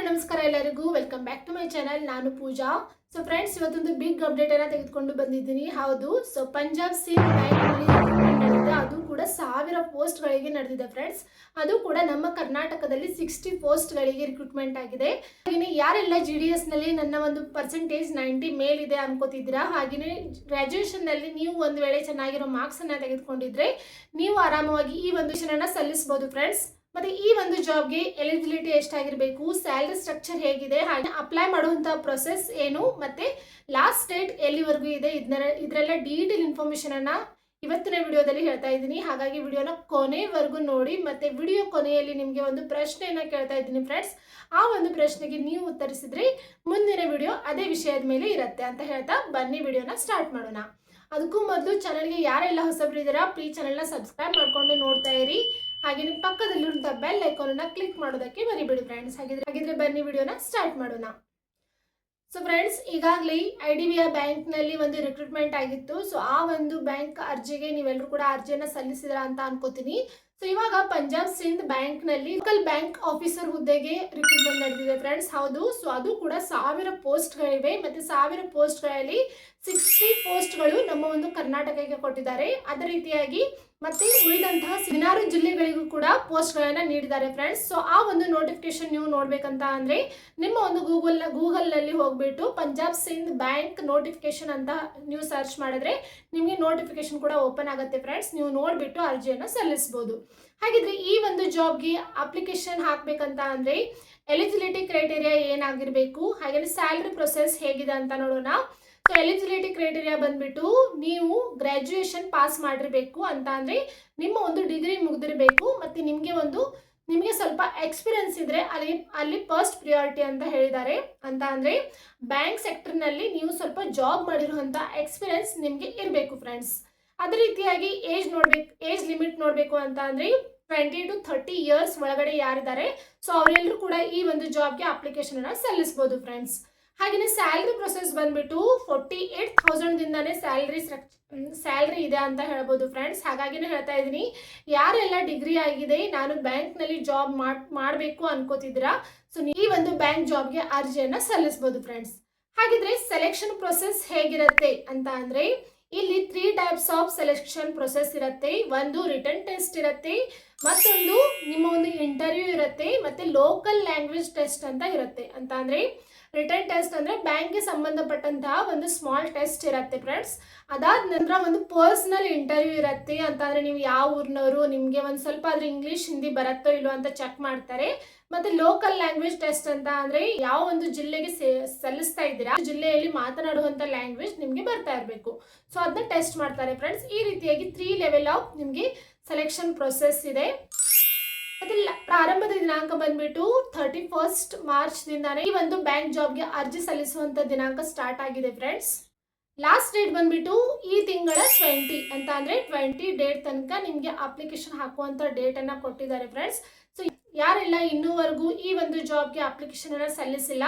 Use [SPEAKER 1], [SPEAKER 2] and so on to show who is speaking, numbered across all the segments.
[SPEAKER 1] ನಮಸ್ಕಾರ ಎಲ್ಲರಿಗೂ welcome back to my channel. ನಾನು ಪೂಜಾ. ಸೊ ಫ್ರೆಂಡ್ಸ್, ಇವತ್ತೊಂದು ಬಿಗ್ ಅಪ್ಡೇಟ್ ಅನ್ನ ತೆಗೆದುಕೊಂಡು ಬಂದಿದ್ದೀನಿ. ಹೌದು, ಸೊ ಪಂಜಾಬ್ ಸಿಂಧ್ ಬ್ಯಾಂಕ್ ನಲ್ಲಿ ರಿಕ್ರೂಟ್ಮೆಂಟ್ ನಡೆದಿದೆ. ಅದು ಕೂಡ 1000 ಪೋಸ್ಟ್ ಗಳಿಗೆ ನಡೆದಿದೆ ಫ್ರೆಂಡ್ಸ್. ಅದು ಕೂಡ ನಮ್ಮ ಕರ್ನಾಟಕದಲ್ಲಿ 60 ಪೋಸ್ಟ್ ಗಳಿಗೆ ರಿಕ್ರೂಟ್ಮೆಂಟ್ ಆಗಿದೆ. ಹಾಗೆಯೇ ಯಾರೆಲ್ಲ GDS ನಲ್ಲಿ ನನ್ನ ಒಂದು ಪರ್ಸೆಂಟೇಜ್ 90 ಮೇಲ್ ಇದೆ ಅನ್ಕೋತಿದ್ದೀರಾ, ಹಾಗೆಯೇ ಗ್ರಾಜುಯೇಷನ್ ನಲ್ಲಿ ನೀವು ಒಂದು ವೇಳೆ ಚೆನ್ನಾಗಿರೋ ಮಾರ್ಕ್ಸ್ ಅನ್ನ ತೆಗೆದುಕೊಂಡಿದ್ರೆ ನೀವು ಆರಾಮವಾಗಿ ಈ ಒಂದು ವಿಷಯನ ಸಲ್ಲಿಸಬಹುದು ಫ್ರೆಂಡ್ಸ್. ಮತ್ತೆ ಈ ಒಂದು ಜಾಬ್ಗೆ ಎಲಿಜಿಬಿಲಿಟಿ ಎಷ್ಟಾಗಿರಬೇಕು, ಸ್ಯಾಲರಿ ಸ್ಟ್ರಕ್ಚರ್ ಹೇಗಿದೆ, ಹಾಗೆ ಅಪ್ಲೈ ಮಾಡುವಂತ ಪ್ರೊಸೆಸ್ ಏನು, ಮತ್ತೆ ಲಾಸ್ಟ್ ಡೇಟ್ ಎಲ್ಲಿವರೆಗೂ ಇದೆ, ಇದರೆಲ್ಲ ಡೀಟೇಲ್ ಇನ್ಫಾರ್ಮೇಶನ್ ಅನ್ನ ಇವತ್ತಿನ ವಿಡಿಯೋದಲ್ಲಿ ಹೇಳ್ತಾ ಇದ್ದೀನಿ. ಹಾಗಾಗಿ ವಿಡಿಯೋನ ಕೊನೆವರೆಗೂ ನೋಡಿ. ಮತ್ತೆ ವಿಡಿಯೋ ಕೊನೆಯಲ್ಲಿ ನಿಮಗೆ ಒಂದು ಪ್ರಶ್ನೆಯನ್ನ ಕೇಳ್ತಾ ಇದ್ದೀನಿ ಫ್ರೆಂಡ್ಸ್. ಆ ಒಂದು ಪ್ರಶ್ನೆಗೆ ನೀವು ಉತ್ತರಿಸಿದ್ರೆ ಮುಂದಿನ ವಿಡಿಯೋ ಅದೇ ವಿಷಯದ ಮೇಲೆ ಇರುತ್ತೆ ಅಂತ ಹೇಳ್ತಾ ಬನ್ನಿ ವಿಡಿಯೋನ ಸ್ಟಾರ್ಟ್ ಮಾಡೋಣ. ಅದಕ್ಕೂ ಮೊದಲು ಚಾನಲ್ಗೆ ಯಾರೆಲ್ಲ ಹೊಸಬ್ರು ಇದ್ದೀರಾ ಪ್ಲೀಸ್ ಚಾನಲ್ನ ಸಬ್ಸ್ಕ್ರೈಬ್ ಮಾಡ್ಕೊಂಡು ನೋಡ್ತಾ ಇರಿ. ಹಾಗೆ ನಿಮ್ಮ ಪಕ್ಕದಲ್ಲಿರುವಂತಹ ಬೆಲ್ ಐಕಾನ್ ಅನ್ನ ಕ್ಲಿಕ್ ಮಾಡೋದಕ್ಕೆ ಮರಿಬೇಡಿ ಫ್ರೆಂಡ್ಸ್. ಹಾಗಿದ್ರೆ ಬನ್ನಿ ವಿಡಿಯೋನ ಸ್ಟಾರ್ಟ್ ಮಾಡೋಣ. ಸೊ ಫ್ರೆಂಡ್ಸ್, ಈಗಾಗಲೇ IDBI ಬ್ಯಾಂಕ್ ನಲ್ಲಿ ಒಂದು ರಿಕ್ರೂಟ್ಮೆಂಟ್ ಆಗಿತ್ತು. ಸೊ ಆ ಒಂದು ಬ್ಯಾಂಕ್ ಅರ್ಜಿಗೆ ನೀವೆಲ್ಲರೂ ಕೂಡ ಅರ್ಜಿಯನ್ನ ಸಲ್ಲಿಸಿದ್ರ ಅಂತ ಅನ್ಕೋತೀನಿ. ಸೊ ಇವಾಗ ಪಂಜಾಬ್ ಸಿಂಧ್ ಬ್ಯಾಂಕ್ ನಲ್ಲಿ ಲೋಕಲ್ ಬ್ಯಾಂಕ್ ಆಫೀಸರ್ ಹುದ್ದೆಗೆ ರಿಕ್ರೂಟ್ಮೆಂಟ್ ನಡೆದಿದೆ ಫ್ರೆಂಡ್ಸ್. ಹೌದು, ಸೊ ಅದು ಕೂಡ 1000 ಪೋಸ್ಟ್ ಗಳಿವೆ. ಮತ್ತೆ 1000 ಪೋಸ್ಟ್ ಗಳಲ್ಲಿ 60 ಪೋಸ್ಟ್ ಗಳು ನಮ್ಮ ಒಂದು ಕರ್ನಾಟಕಕ್ಕೆ ಕೊಟ್ಟಿದ್ದಾರೆ. ಅದೇ ರೀತಿಯಾಗಿ ಮತ್ತೆ ಉಳಿದಂತಹ 16 ಜಿಲ್ಲೆಗಳಿಗೂ ಕೂಡ ಪೋಸ್ಟ್ ಗಳನ್ನ ನೀಡಿದ್ದಾರೆ ಫ್ರೆಂಡ್ಸ್. ಸೊ ಆ ಒಂದು ನೋಟಿಫಿಕೇಶನ್ ನೀವು ನೋಡ್ಬೇಕಂತ ಅಂದ್ರೆ ನಿಮ್ಮ ಒಂದು ಗೂಗಲ್ ನಲ್ಲಿ ಹೋಗ್ಬಿಟ್ಟು ಪಂಜಾಬ್ ಸಿಂಧ್ ಬ್ಯಾಂಕ್ ನೋಟಿಫಿಕೇಶನ್ ಅಂತ ನೀವು ಸರ್ಚ್ ಮಾಡಿದ್ರೆ ನಿಮಗೆ ನೋಟಿಫಿಕೇಶನ್ ಕೂಡ ಓಪನ್ ಆಗುತ್ತೆ ಫ್ರೆಂಡ್ಸ್. ನೀವು ನೋಡ್ಬಿಟ್ಟು ಅರ್ಜಿಯನ್ನು ಸಲ್ಲಿಸಬಹುದು. ಹಾಗಿದ್ರೆ ಈ ಒಂದು ಜಾಬ್ಗೆ ಅಪ್ಲಿಕೇಶನ್ ಹಾಕ್ಬೇಕಂತ ಅಂದ್ರೆ ಎಲಿಜಿಬಿಲಿಟಿ ಕ್ರೈಟೇರಿಯಾ ಏನಾಗಿರ್ಬೇಕು, ಹಾಗೆ ಸ್ಯಾಲರಿ ಪ್ರೊಸೆಸ್ ಹೇಗಿದೆ ಅಂತ ನೋಡೋಣ. ಸೊ ಎಲಿಜಿಬಿಲಿಟಿ ಕ್ರೈಟೇರಿಯಾ ಬಂದ್ಬಿಟ್ಟು ನೀವು ಗ್ರಾಜುಯೇಷನ್ ಪಾಸ್ ಮಾಡಿರಬೇಕು ಅಂತ ಅಂದ್ರೆ ನಿಮ್ಮ ಒಂದು ಡಿಗ್ರಿ ಮುಗಿದಿರಬೇಕು. ಮತ್ತೆ ನಿಮಗೆ ಸ್ವಲ್ಪ ಎಕ್ಸ್ಪೀರಿಯನ್ಸ್ ಇದ್ರೆ ಅಲ್ಲಿ ಫಸ್ಟ್ ಪ್ರಿಯಾರಿಟಿ ಅಂತ ಹೇಳಿದ್ದಾರೆ. ಅಂತ ಅಂದ್ರೆ ಬ್ಯಾಂಕ್ ಸೆಕ್ಟರ್ ನಲ್ಲಿ ನೀವು ಸ್ವಲ್ಪ ಜಾಬ್ ಮಾಡಿರುವಂತ ಎಕ್ಸ್ಪೀರಿಯನ್ಸ್ ನಿಮ್ಗೆ ಇರಬೇಕು ಫ್ರೆಂಡ್ಸ್. ಅದೇ ರೀತಿಯಾಗಿ ಏಜ್ ಲಿಮಿಟ್ ನೋಡ್ಬೇಕು ಅಂತ ಅಂದ್ರೆ 20 to 30 ಇಯರ್ಸ್ ಒಳಗಡೆ ಯಾರಿದ್ದಾರೆ ಸೊ ಅವರೆಲ್ಲರೂ ಕೂಡ ಈ ಒಂದು ಜಾಬ್ಗೆ ಅಪ್ಲಿಕೇಶನ್ ಅನ್ನ ಸಲ್ಲಿಸಬಹುದು ಫ್ರೆಂಡ್ಸ್. ಹಾಗೆಯೇ ಸ್ಯಾಲರಿ ಪ್ರೊಸೆಸ್ ಬಂದ್ಬಿಟ್ಟು 48,000 ದಿಂದಾನೇ ಸ್ಯಾಲರಿ ಇದೆ ಅಂತ ಹೇಳ್ಬೋದು ಫ್ರೆಂಡ್ಸ್. ಹಾಗಾಗಿನೇ ಹೇಳ್ತಾ ಇದ್ದೀನಿ, ಯಾರೆಲ್ಲ ಡಿಗ್ರಿ ಆಗಿದೆ ನಾನು ಬ್ಯಾಂಕ್ ನಲ್ಲಿ ಜಾಬ್ ಮಾಡಬೇಕು ಅನ್ಕೋತಿದ್ದೀರಾ ಸೊ ಈ ಒಂದು ಬ್ಯಾಂಕ್ ಜಾಬ್ಗೆ ಅರ್ಜಿಯನ್ನ ಸಲ್ಲಿಸಬಹುದು ಫ್ರೆಂಡ್ಸ್. ಹಾಗಿದ್ರೆ ಸೆಲೆಕ್ಷನ್ ಪ್ರೊಸೆಸ್ ಹೇಗಿರುತ್ತೆ ಅಂತ ಅಂದ್ರೆ ಇಲ್ಲಿ 3 ಟೈಪ್ಸ್ ಆಫ್ ಸೆಲೆಕ್ಷನ್ ಪ್ರೊಸೆಸ್ ಇರುತ್ತೆ. ಒಂದು ರಿಟರ್ನ್ ಟೆಸ್ಟ್ ಇರುತ್ತೆ, ಮತ್ತೊಂದು ನಿಮ್ಮ ಒಂದು ಇಂಟರ್ವ್ಯೂ ಇರುತ್ತೆ, ಮತ್ತೆ ಲೋಕಲ್ ಲ್ಯಾಂಗ್ವೇಜ್ ಟೆಸ್ಟ್ ಅಂತ ಇರುತ್ತೆ. ಅಂತ ಅಂದ್ರೆ ರಿಟರ್ನ್ ಟೆಸ್ಟ್ ಅಂದ್ರೆ ಬ್ಯಾಂಕ್ಗೆ ಸಂಬಂಧಪಟ್ಟಂತಹ ಒಂದು ಸ್ಮಾಲ್ ಟೆಸ್ಟ್ ಇರುತ್ತೆ ಫ್ರೆಂಡ್ಸ್. ಅದಾದ ನಂತರ ಒಂದು ಪರ್ಸನಲ್ ಇಂಟರ್ವ್ಯೂ ಇರುತ್ತೆ. ಅಂತ ಅಂದ್ರೆ ನೀವು ಯಾವ ಊರಿನವರು, ನಿಮಗೆ ಒಂದು ಸ್ವಲ್ಪ ಆದ್ರೆ ಇಂಗ್ಲಿಷ್ ಹಿಂದಿ ಬರುತ್ತೋ ಇಲ್ಲೋ ಅಂತ ಚೆಕ್ ಮಾಡ್ತಾರೆ. ಮತ್ತೆ ಲೋಕಲ್ ಲ್ಯಾಂಗ್ವೇಜ್ ಟೆಸ್ಟ್ ಅಂತ ಅಂದ್ರೆ ಯಾವ ಒಂದು ಜಿಲ್ಲೆಗೆ ಸಲ್ಲಿಸ್ತಾ ಇದ್ದೀರಾ ಜಿಲ್ಲೆಯಲ್ಲಿ ಮಾತನಾಡುವಂತ ಲ್ಯಾಂಗ್ವೇಜ್ ನಿಮ್ಗೆ ಬರ್ತಾ ಇರಬೇಕು. ಸೊ ಅದನ್ನ ಟೆಸ್ಟ್ ಮಾಡ್ತಾರೆ ಫ್ರೆಂಡ್ಸ್. ಈ ರೀತಿಯಾಗಿ 3 ಲೆವೆಲ್ ಆಫ್ ನಿಮ್ಗೆ ಸೆಲೆಕ್ಷನ್ ಪ್ರೊಸೆಸ್ ಇದೆ. ಮತ್ತೆ ಪ್ರಾರಂಭದ ದಿನಾಂಕ ಬಂದ್ಬಿಟ್ಟು 31 ಮಾರ್ಚ್ ದಿಂದಾನೇ ಈ ಒಂದು ಬ್ಯಾಂಕ್ ಜಾಬ್ಗೆ ಅರ್ಜಿ ಸಲ್ಲಿಸುವಂತ ದಿನಾಂಕ ಸ್ಟಾರ್ಟ್ ಆಗಿದೆ ಫ್ರೆಂಡ್ಸ್. ಲಾಸ್ಟ್ ಡೇಟ್ ಬಂದ್ಬಿಟ್ಟು ಈ ತಿಂಗಳ 20 ಅಂತ ಅಂದ್ರೆ 20 ಡೇಟ್ ತನಕ ನಿಮ್ಗೆ ಅಪ್ಲಿಕೇಶನ್ ಹಾಕುವಂತ ಡೇಟ್ ಅನ್ನ ಕೊಟ್ಟಿದ್ದಾರೆ ಫ್ರೆಂಡ್ಸ್. ಸೊ ಯಾರೆಲ್ಲ ಇನ್ನೂವರೆಗೂ ಈ ಒಂದು ಜಾಬ್ಗೆ ಅಪ್ಲಿಕೇಶನ್ ಅನ್ನ ಸಲ್ಲಿಸಿಲ್ಲ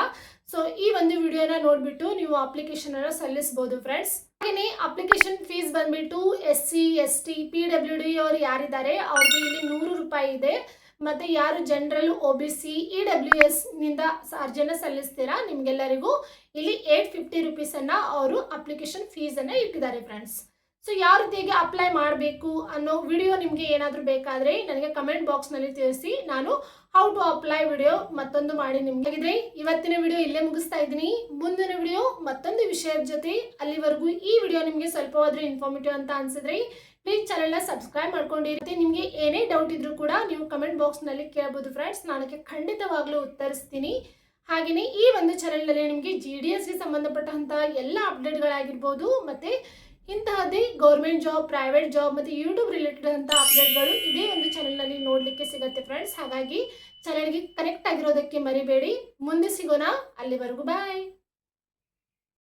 [SPEAKER 1] ಸೊ ಈ ಒಂದು ವಿಡಿಯೋನ ನೋಡ್ಬಿಟ್ಟು ನೀವು ಅಪ್ಲಿಕೇಶನ್ ಅನ್ನ ಸಲ್ಲಿಸಬಹುದು ಫ್ರೆಂಡ್ಸ್. ಹಾಗೆಯೇ ಅಪ್ಲಿಕೇಶನ್ ಫೀಸ್ ಬಂದ್ಬಿಟ್ಟು SC ST PWD ಅವರು ಯಾರಿದ್ದಾರೆ ಅವ್ರಿಗೆ ಇಲ್ಲಿ 100 ರೂಪಾಯಿ ಇದೆ. ಮತ್ತೆ ಯಾರು ಜನರಲ್ OBC EWS ನಿಂದ ಅರ್ಜಿಯನ್ನ ಸಲ್ಲಿಸ್ತೀರಾ ನಿಮ್ಗೆಲ್ಲರಿಗೂ ಇಲ್ಲಿ 850 ರುಪೀಸ್ ಅನ್ನ ಅವರು ಅಪ್ಲಿಕೇಶನ್ ಫೀಸ್ ಅನ್ನ ಇಟ್ಟಿದ್ದಾರೆ ಫ್ರೆಂಡ್ಸ್. ಸೊ ಯಾವ ರೀತಿಯಾಗಿ ಅಪ್ಲೈ ಮಾಡಬೇಕು ಅನ್ನೋ ವಿಡಿಯೋ ನಿಮಗೆ ಏನಾದರೂ ಬೇಕಾದ್ರೆ ನನಗೆ ಕಮೆಂಟ್ ಬಾಕ್ಸ್ ನಲ್ಲಿ ತಿಳಿಸಿ. ನಾನು ಹೌ ಟು ಅಪ್ಲೈ ವಿಡಿಯೋ ಮತ್ತೊಂದು ಮಾಡಿ ನಿಮ್ಗೆ. ಹಾಗಿದ್ರೆ ಇವತ್ತಿನ ವಿಡಿಯೋ ಇಲ್ಲೇ ಮುಗಿಸ್ತಾ ಇದ್ದೀನಿ. ಮುಂದಿನ ವಿಡಿಯೋ ಮತ್ತೊಂದು ವಿಷಯದ ಜೊತೆ. ಅಲ್ಲಿವರೆಗೂ ಈ ವಿಡಿಯೋ ನಿಮಗೆ ಸ್ವಲ್ಪವಾದ್ರೂ ಇನ್ಫಾರ್ಮೇಟಿವ್ ಅಂತ ಅನ್ಸಿದ್ರೆ ಪ್ಲೀಸ್ ಚಾನೆಲ್ನ ಸಬ್ಸ್ಕ್ರೈಬ್ ಮಾಡ್ಕೊಂಡಿರುತ್ತೆ. ನಿಮಗೆ ಏನೇ ಡೌಟ್ ಇದ್ರೂ ಕೂಡ ನೀವು ಕಮೆಂಟ್ ಬಾಕ್ಸ್ ನಲ್ಲಿ ಕೇಳಬಹುದು ಫ್ರೆಂಡ್ಸ್. ನಾನು ಖಂಡಿತವಾಗ್ಲೂ ಉತ್ತರಿಸ್ತೀನಿ. ಹಾಗೆಯೇ ಈ ಒಂದು ಚಾನೆಲ್ ನಲ್ಲಿ ನಿಮಗೆ GDS ಗೆ ಸಂಬಂಧಪಟ್ಟಂತಹ ಎಲ್ಲ ಅಪ್ಡೇಟ್ಗಳಾಗಿರ್ಬೋದು, ಮತ್ತೆ ಇಂತಹದ್ದೇ ಗೌರ್ಮೆಂಟ್ ಜಾಬ್, ಪ್ರೈವೇಟ್ ಜಾಬ್ ಮತ್ತೆ ಯೂಟ್ಯೂಬ್ ರಿಲೇಟೆಡ್ ಅಂತ ಅಪ್ಡೇಟ್ಗಳು ಇದೇ ಒಂದು ಚಾನೆಲ್ ನಲ್ಲಿ ನೋಡ್ಲಿಕ್ಕೆ ಸಿಗುತ್ತೆ ಫ್ರೆಂಡ್ಸ್. ಹಾಗಾಗಿ ಚಾನೆಲ್ಗೆ ಕನೆಕ್ಟ್ ಆಗಿರೋದಕ್ಕೆ ಮರಿಬೇಡಿ. ಮುಂದೆ ಸಿಗೋಣ. ಅಲ್ಲಿವರೆಗೂ ಬಾಯ್.